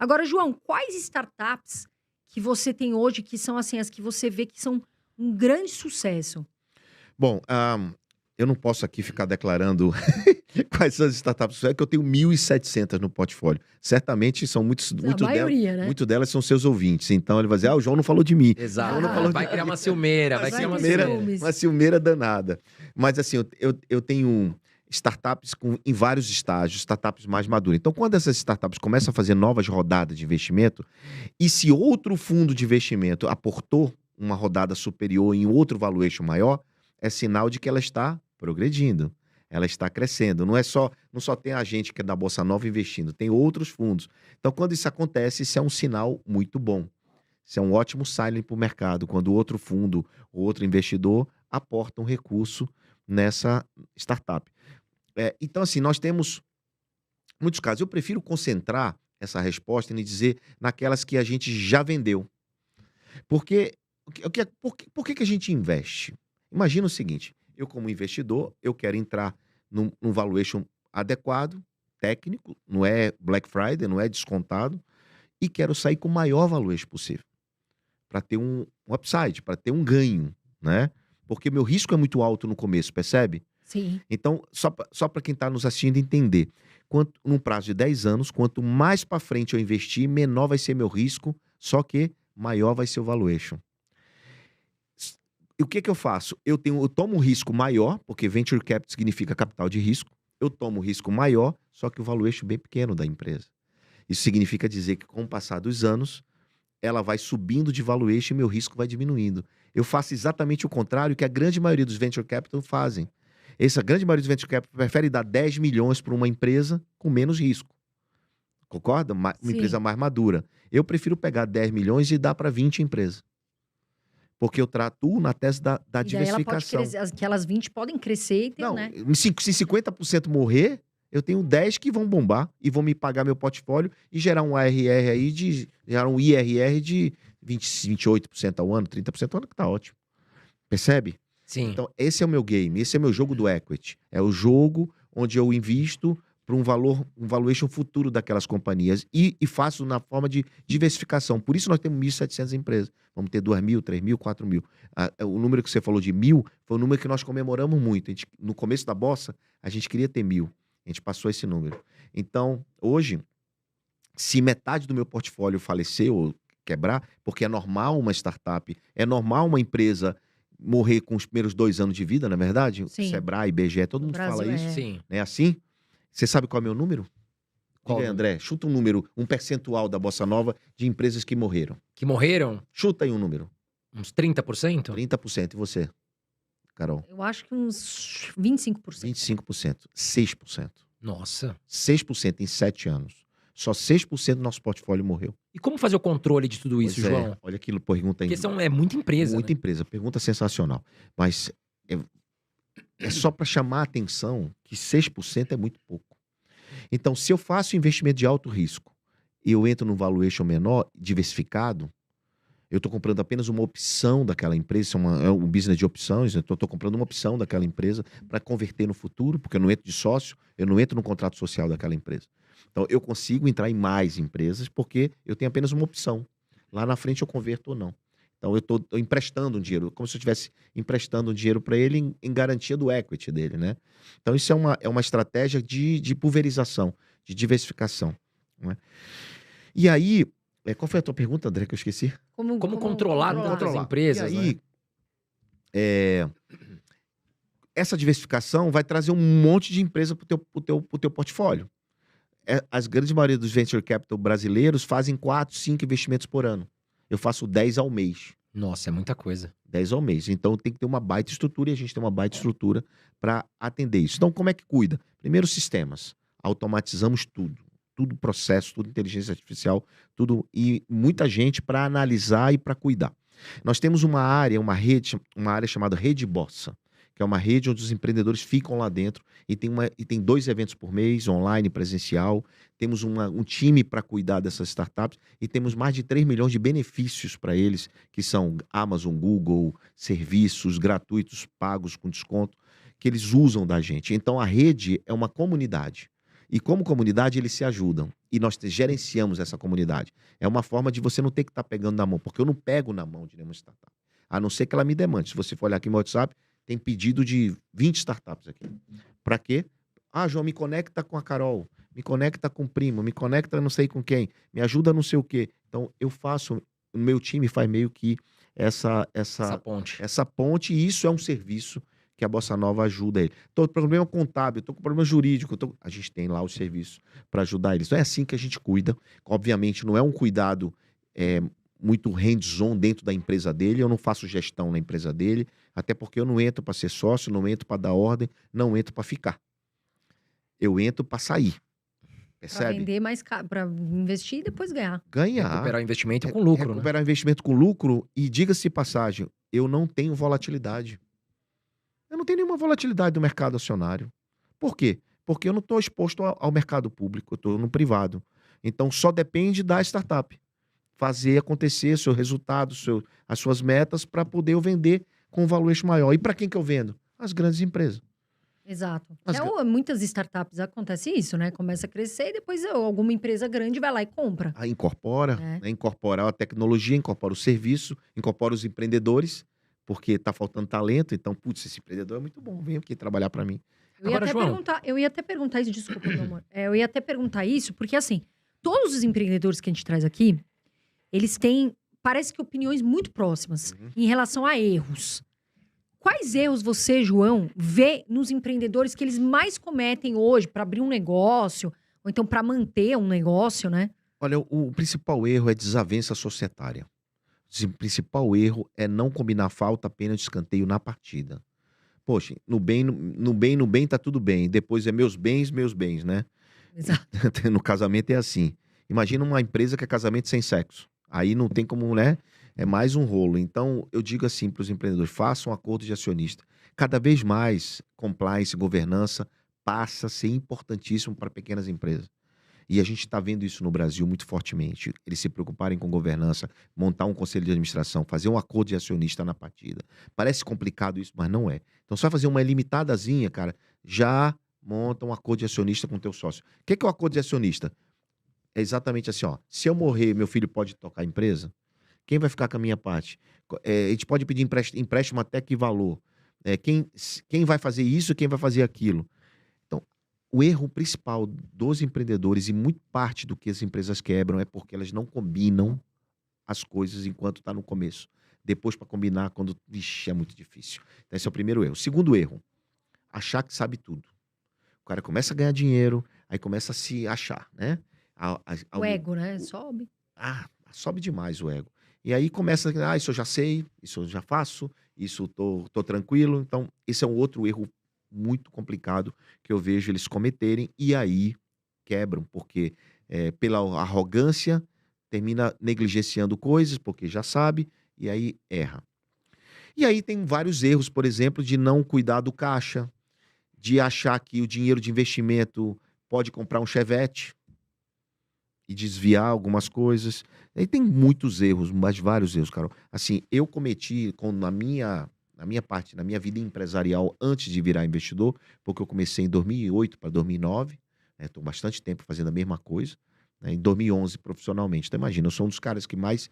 Agora, João, quais startups que você tem hoje que são assim as que você vê que são um grande sucesso? Bom, eu não posso aqui ficar declarando quais são as startups, é que eu tenho 1.700 no portfólio. Certamente são A maioria, né? muito delas são seus ouvintes. Então ele vai dizer: "Ah, o João não falou de mim". O Exato. João não falou Vai de criar mim. uma ciumeira, vai Uma criar uma ciumeira, ciumeira. uma ciumeira danada. Mas assim, eu tenho startups em vários estágios, startups mais maduras. Então, quando essas startups começam a fazer novas rodadas de investimento, e se outro fundo de investimento aportou uma rodada superior em outro valuation maior, é sinal de que ela está progredindo, ela está crescendo. Não só tem a gente que é da Bolsa Nova investindo, tem outros fundos. Então, quando isso acontece, isso é um sinal muito bom. Isso é um ótimo sign para o mercado, quando outro fundo ou outro investidor aporta um recurso nessa startup. Então, assim, nós temos muitos casos. Eu prefiro concentrar essa resposta em dizer naquelas que a gente já vendeu. Porque por que que a gente investe? Imagina o seguinte: eu, como investidor, eu quero entrar num valuation adequado, técnico, não é Black Friday, não é descontado, e quero sair com o maior valuation possível, para ter um upside, para ter um ganho, né? Porque meu risco é muito alto no começo, percebe? Sim. Então, só para quem está nos assistindo entender, num prazo de 10 anos, quanto mais para frente eu investir, menor vai ser meu risco, só que maior vai ser o valuation. E o que que eu faço? Eu tomo um risco maior, porque venture capital significa capital de risco. Eu tomo um risco maior, só que o valuation bem pequeno da empresa. Isso significa dizer que, com o passar dos anos, ela vai subindo de valuation e meu risco vai diminuindo. Eu faço exatamente o contrário que a grande maioria dos venture capital fazem. Essa grande maioria dos venture capital prefere dar 10 milhões para uma empresa com menos risco. Concorda? Uma empresa Sim. mais madura. Eu prefiro pegar 10 milhões e dar para 20 empresas. Porque eu trato na tese da E daí ela pode diversificação. crescer, aquelas 20 podem crescer e ter, Não, né? se 50% morrer, eu tenho 10 que vão bombar e vão me pagar meu portfólio e gerar um ARR aí gerar um IRR de 28% ao ano, 30% ao ano, que tá ótimo. Percebe? Sim. Então, esse é o meu game, esse é o meu jogo do equity. É o jogo onde eu invisto para um valuation futuro daquelas companhias e faço na forma de diversificação. Por isso nós temos 1.700 empresas. Vamos ter 2.000, 3.000, 4.000. O número que você falou de 1.000 foi um número que nós comemoramos muito. No começo da Bossa, a gente queria ter 1.000. A gente passou esse número. Então, hoje, se metade do meu portfólio falecer ou quebrar, porque é normal uma startup, é normal uma empresa morrer com os primeiros 2 anos de vida, não é verdade? Sim. Sebrae, IBGE, todo No mundo Brasil, fala isso. Sim. Não é assim? Você sabe qual é o meu número? Qual Diga aí, número? André. Chuta um número, um percentual da Bossa Nova de empresas que morreram. Que morreram? Chuta aí um número. Uns 30%? 30%. E você, Carol? eu acho que uns 25%. 25%. 6%. Nossa. 6% em 7 anos. Só 6% do nosso portfólio morreu. E como fazer o controle de tudo isso, Pois é, João? olha aquilo, pergunta aí. Porque é muita empresa, Muita né? empresa, pergunta sensacional. Mas é só para chamar a atenção que 6% é muito pouco. Então, se eu faço investimento de alto risco e eu entro num valuation menor, diversificado, eu estou comprando apenas uma opção daquela empresa, isso é um business de opções, então eu estou comprando uma opção daquela empresa para converter no futuro, porque eu não entro de sócio, eu não entro no contrato social daquela empresa. Então, eu consigo entrar em mais empresas porque eu tenho apenas uma opção. Lá na frente eu converto ou não. Então, eu estou emprestando um dinheiro, como se eu estivesse emprestando um dinheiro para ele em garantia do equity dele, né? Então, isso é uma estratégia de pulverização, de diversificação, né? E aí, qual foi a tua pergunta, André, que eu esqueci? Como controlar tantas Controlar. empresas, E aí, né? essa diversificação vai trazer um monte de empresa pro teu portfólio. As grandes maioria dos venture capital brasileiros fazem 4, 5 investimentos por ano. Eu faço 10 ao mês. Nossa, é muita coisa. 10 ao mês. Então tem que ter uma baita estrutura e a gente tem uma baita estrutura para atender isso. Então, como é que cuida? Primeiro, sistemas. Automatizamos tudo. Tudo processo, tudo inteligência artificial, tudo. E muita gente para analisar e para cuidar. Nós temos uma área chamada Rede Bossa, que é uma rede onde os empreendedores ficam lá dentro e tem 2 eventos por mês, online e presencial. Temos um time para cuidar dessas startups e temos mais de 3 milhões de benefícios para eles, que são Amazon, Google, serviços gratuitos, pagos com desconto, que eles usam da gente. Então, a rede é uma comunidade. E como comunidade, eles se ajudam. E nós gerenciamos essa comunidade. É uma forma de você não ter que estar pegando na mão, porque eu não pego na mão de nenhuma startup. A não ser que ela me demande. Se você for olhar aqui no WhatsApp, tem pedido de 20 startups aqui. Para quê? Ah, João, me conecta com a Carol, me conecta com o primo, me conecta não sei com quem, me ajuda não sei o quê. Então, eu faço, o meu time faz meio que Essa essa ponte. ponte, e isso é um serviço que a Bossa Nova ajuda ele. Tô com problema contábil, tô com problema jurídico, a gente tem lá os serviços para ajudar eles. Então é assim que a gente cuida. Obviamente não é um cuidado muito hands-on dentro da empresa dele, eu não faço gestão na empresa dele, até porque eu não entro para ser sócio, não entro para dar ordem, não entro para ficar. Eu entro para sair. Pra Percebe? vender mais caro, pra investir e depois ganhar. Ganhar. Recuperar o investimento com lucro, né? Recuperar investimento com lucro, e diga-se de passagem, eu não tenho volatilidade. Eu não tenho nenhuma volatilidade no mercado acionário. Por quê? Porque eu não estou exposto ao mercado público, eu estou no privado. Então só depende da startup fazer acontecer seu resultado, as suas metas, para poder eu vender com um valuation maior. E para quem que eu vendo? As grandes empresas. Exato. As Muitas startups acontece isso, né? Começa a crescer e depois alguma empresa grande vai lá e compra. Aí incorpora, É. né? Incorpora a tecnologia, incorpora o serviço, incorpora os empreendedores, porque está faltando talento. Então, putz, esse empreendedor é muito bom, vem aqui trabalhar para mim. Agora, João. Eu ia até perguntar isso, desculpa, meu amor. Eu ia até perguntar isso, porque assim, todos os empreendedores que a gente traz aqui, eles têm, parece que opiniões muito próximas em relação a erros. Quais erros você, João, vê nos empreendedores que eles mais cometem hoje para abrir um negócio, ou então para manter um negócio, né? Olha, o principal erro é desavença societária. O principal erro é não combinar falta, pena de escanteio na partida. Poxa, no bem tá tudo bem. Depois é meus bens, né? Exato. No casamento é assim. Imagina uma empresa que é casamento sem sexo. Aí não tem como, né? É mais um rolo. Então, eu digo assim para os empreendedores, façam um acordo de acionista. Cada vez mais, compliance, governança, passa a ser importantíssimo para pequenas empresas. E a gente está vendo isso no Brasil muito fortemente. Eles se preocuparem com governança, montar um conselho de administração, fazer um acordo de acionista na partida. Parece complicado isso, mas não é. Então, só fazer uma limitadazinha, cara, já monta um acordo de acionista com o teu sócio. O que é o acordo de acionista? É exatamente assim, ó. Se eu morrer, meu filho pode tocar a empresa? Quem vai ficar com a minha parte? A gente pode pedir empréstimo até que valor? Quem vai fazer isso, quem vai fazer aquilo? Então, o erro principal dos empreendedores, e muito parte do que as empresas quebram, é porque elas não combinam as coisas enquanto está no começo. Depois, para combinar, quando... Vixe, é muito difícil. Então, esse é o primeiro erro. Segundo erro, achar que sabe tudo. O cara começa a ganhar dinheiro, aí começa a se achar, né? O ego, né? Sobe. Sobe demais o ego. E aí começa, isso eu já sei, isso eu já faço, isso tô tranquilo. Então, esse é um outro erro muito complicado que eu vejo eles cometerem, e aí quebram, porque pela arrogância termina negligenciando coisas, porque já sabe, e aí erra. E aí tem vários erros, por exemplo, de não cuidar do caixa, de achar que o dinheiro de investimento pode comprar um Chevette e desviar algumas coisas. Aí tem muitos erros, mas vários erros, Carol. Assim, eu cometi na minha parte, na minha vida empresarial, antes de virar investidor, porque eu comecei em 2008 para 2009, estou bastante tempo fazendo a mesma coisa, né, em 2011 profissionalmente. Então imagina, eu sou um dos caras que mais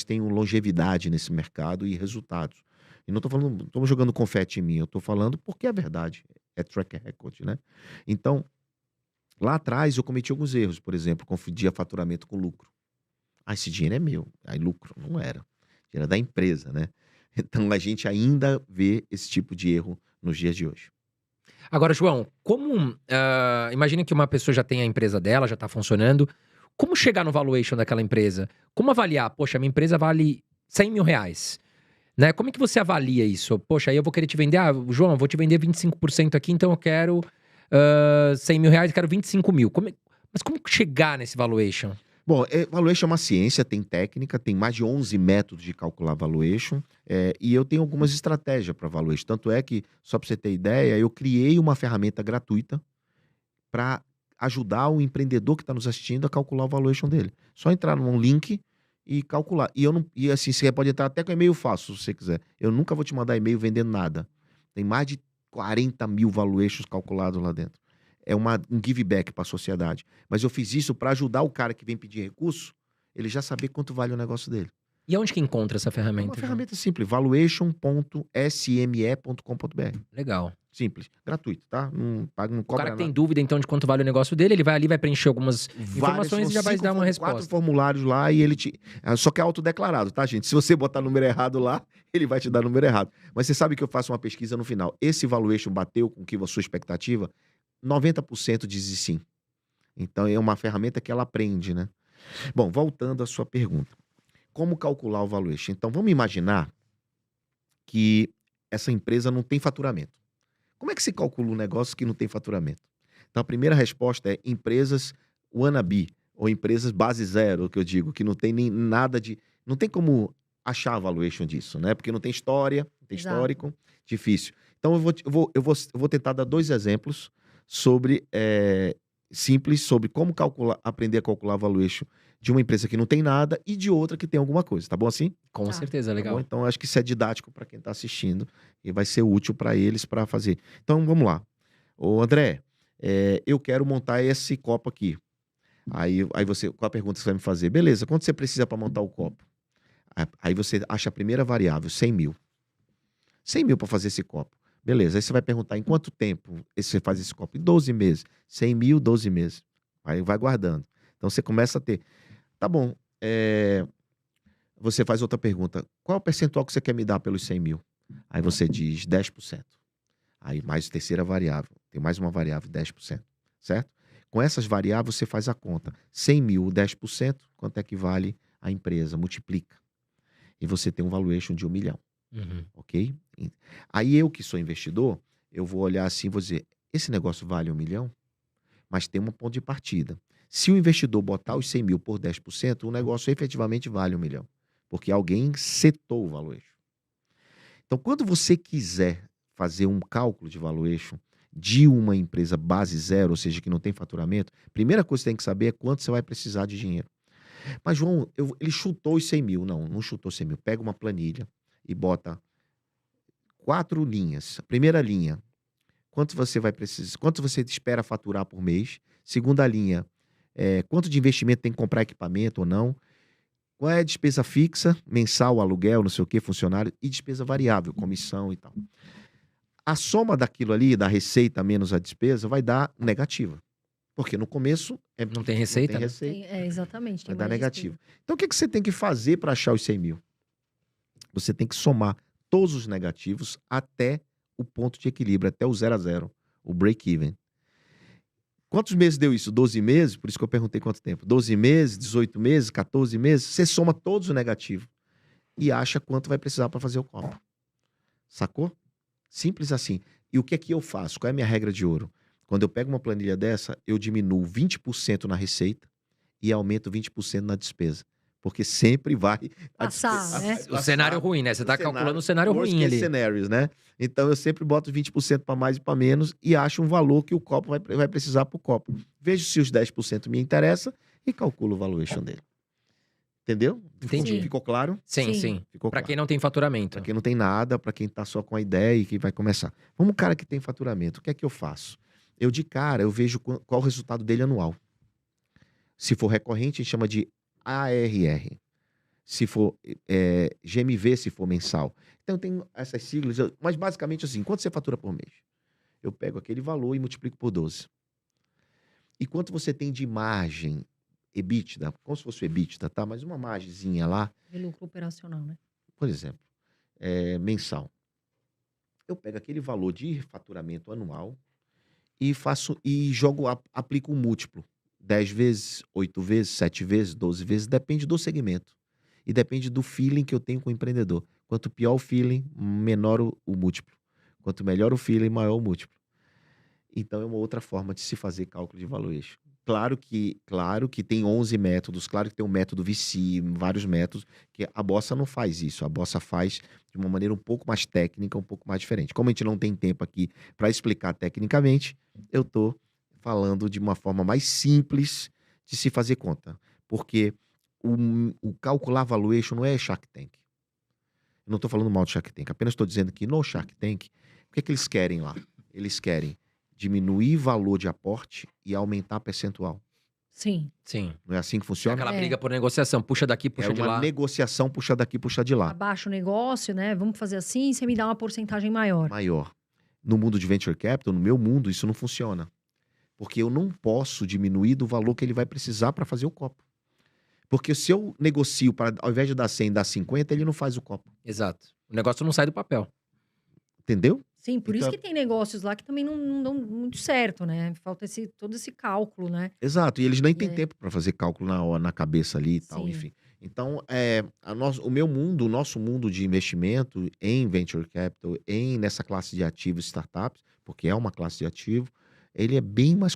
tenho longevidade nesse mercado e resultados. E não estou falando, não estou jogando confete em mim, eu estou falando porque é verdade, é track record, né? Então, lá atrás eu cometi alguns erros, por exemplo, confundia faturamento com lucro. Esse dinheiro é meu. Aí lucro não era. Era da empresa, né? Então a gente ainda vê esse tipo de erro nos dias de hoje. Agora, João, imagina que uma pessoa já tem a empresa dela, já está funcionando. Como chegar no valuation daquela empresa? Como avaliar? Poxa, minha empresa vale 100 mil reais. Né? Como é que você avalia isso? Poxa, aí eu vou querer te vender. João, eu vou te vender 25% aqui, então eu quero 100 mil reais, eu quero 25 mil. Mas como chegar nesse valuation? Bom, valuation é uma ciência, tem técnica, tem mais de 11 métodos de calcular valuation, e eu tenho algumas estratégias para valuation. Tanto é que, só para você ter ideia, eu criei uma ferramenta gratuita para ajudar o empreendedor que está nos assistindo a calcular o valuation dele. Só entrar num link e calcular. E assim, você pode entrar até com e-mail fácil, se você quiser. Eu nunca vou te mandar e-mail vendendo nada. Tem mais de 40 mil valuations calculados lá dentro. é um give back para a sociedade. Mas eu fiz isso para ajudar o cara que vem pedir recurso, ele já saber quanto vale o negócio dele. E onde que encontra essa É ferramenta, uma João? ferramenta simples, valuation.sme.com.br. Legal. Simples, gratuito, tá? Não paga, não O cobra cara que tem nada. dúvida, então, de quanto vale o negócio dele, ele vai ali, vai preencher algumas informações e já vai dar uma 4 resposta. formulários lá e ele te... Só que é autodeclarado, tá, gente? Se você botar o número errado lá, ele vai te dar o número errado. Mas você sabe que eu faço uma pesquisa no final. Esse valuation bateu com que a sua expectativa? 90% diz sim. Então é uma ferramenta que ela aprende, né? Bom, voltando à sua pergunta. Como calcular o valuation? Então vamos imaginar que essa empresa não tem faturamento. Como é que se calcula um negócio que não tem faturamento? Então a primeira resposta é empresas wannabe, ou empresas base zero, que eu digo, que não tem nem nada de... Não tem como achar a valuation disso, né? Porque não tem história, não tem Exato. histórico, difícil. Então eu vou tentar dar 2 exemplos sobre simples sobre como aprender a calcular a valuation de uma empresa que não tem nada e de outra que tem alguma coisa, tá bom assim? Com Tá. certeza, Tá legal. bom? Então acho que isso é didático para quem está assistindo e vai ser útil para eles para fazer. Então vamos lá. Ô André, eu quero montar esse copo aqui. Aí você, qual a pergunta que você vai me fazer? Beleza, quanto você precisa para montar o copo? Aí você acha a primeira variável, 100 mil. 100 mil para fazer esse copo. Beleza, aí você vai perguntar em quanto tempo você faz esse copo? Em 12 meses. 100 mil, 12 meses. Aí vai guardando. Então você começa a ter. Tá bom, você faz outra pergunta. Qual é o percentual que você quer me dar pelos 100 mil? Aí você diz 10%. Aí mais terceira variável. Tem mais uma variável, 10%. Certo? Com essas variáveis você faz a conta. 100 mil, 10%, quanto é que vale a empresa? Multiplica. E você tem um valuation de 1 milhão. Uhum. Ok? Aí eu que sou investidor, eu vou olhar assim e vou dizer, esse negócio vale 1 milhão? Mas tem um ponto de partida. Se o investidor botar os 100 mil por 10%, o negócio efetivamente vale 1 milhão. Porque alguém setou o valuation. Então, quando você quiser fazer um cálculo de valuation de uma empresa base zero, ou seja, que não tem faturamento, a primeira coisa que você tem que saber é quanto você vai precisar de dinheiro. Mas, João, ele chutou os 100 mil. Não chutou 100 mil. Pega uma planilha e bota 4 linhas. A primeira linha, quanto você vai precisar, quanto você espera faturar por mês. Segunda linha, quanto de investimento tem que comprar equipamento ou não. Qual é a despesa fixa, mensal, aluguel, não sei o que, funcionário, e despesa variável, comissão e tal. A soma daquilo ali, da receita menos a despesa, vai dar negativa. Porque no começo Não tem receita, não tem né? receita, Exatamente. vai tem dar mais negativo. despesa. Então o que você tem que fazer para achar os 100 mil? Você tem que somar todos os negativos até o ponto de equilíbrio, até o 0 a 0, o break-even. Quantos meses deu isso? 12 meses? Por isso que eu perguntei quanto tempo. 12 meses, 18 meses, 14 meses. Você soma todos os negativos e acha quanto vai precisar para fazer o copo. Sacou? Simples assim. E o que é que eu faço? Qual é a minha regra de ouro? Quando eu pego uma planilha dessa, eu diminuo 20% na receita e aumento 20% na despesa. Porque sempre vai... Passar, né? O cenário ruim, né? Você tá calculando o cenário worst ruim case ali. scenarios, né? Então eu sempre boto 20% para mais e para menos e acho um valor que o copo vai precisar para o copo. Vejo se os 10% me interessa e calculo o valuation dele. Entendeu? Entendi. Ficou claro? Sim, Sim. sim. Ficou Pra claro. quem não tem faturamento. Para quem não tem nada, para quem tá só com a ideia e que vai começar. Vamos cara que tem faturamento. O que é que eu faço? Eu de cara, eu vejo qual o resultado dele anual. Se for recorrente, a gente chama de ARR. Se for GMV, se for mensal. Então tem essas siglas, mas basicamente assim, quanto você fatura por mês? Eu pego aquele valor e multiplico por 12. E quanto você tem de margem EBITDA, como se fosse o EBITDA, tá? Mas uma margenzinha lá, De lucro operacional, né? por exemplo, mensal. Eu pego aquele valor de faturamento anual e jogo, aplico um múltiplo. 10 vezes, 8 vezes, 7 vezes, 12 vezes, depende do segmento. E depende do feeling que eu tenho com o empreendedor. Quanto pior o feeling, menor o múltiplo. Quanto melhor o feeling, maior o múltiplo. Então é uma outra forma de se fazer cálculo de valuation. Claro que tem 11 métodos, claro que tem um método VC, vários métodos, que a Bossa não faz isso. A Bossa faz de uma maneira um pouco mais técnica, um pouco mais diferente. Como a gente não tem tempo aqui para explicar tecnicamente, eu estou falando de uma forma mais simples de se fazer conta. Porque o calcular valuation não é Shark Tank. Eu não estou falando mal do Shark Tank, apenas estou dizendo que no Shark Tank, o que é que eles querem lá? Eles querem diminuir valor de aporte e aumentar percentual. Sim. Sim. Não é assim que funciona? Aquela É. briga por negociação. Puxa daqui, É puxa de uma lá. negociação, puxa daqui, puxa de lá. Abaixa o negócio, né? Vamos fazer assim, você me dá uma porcentagem maior. Maior. No mundo de venture capital, no meu mundo, isso não funciona. Porque eu não posso diminuir do valor que ele vai precisar para fazer o copo. Porque se eu negocio, ao invés de dar 100, dar 50, ele não faz o copo. Exato. O negócio não sai do papel. Entendeu? Sim, por isso Então- que tem negócios lá que também não dão muito certo, né? Falta todo esse cálculo, né? Exato. E eles nem têm É. tempo para fazer cálculo na cabeça ali e tal, Sim. enfim. Então, o meu mundo, o nosso mundo de investimento em venture capital, nessa classe de ativos startups, porque é uma classe de ativo, ele é bem mais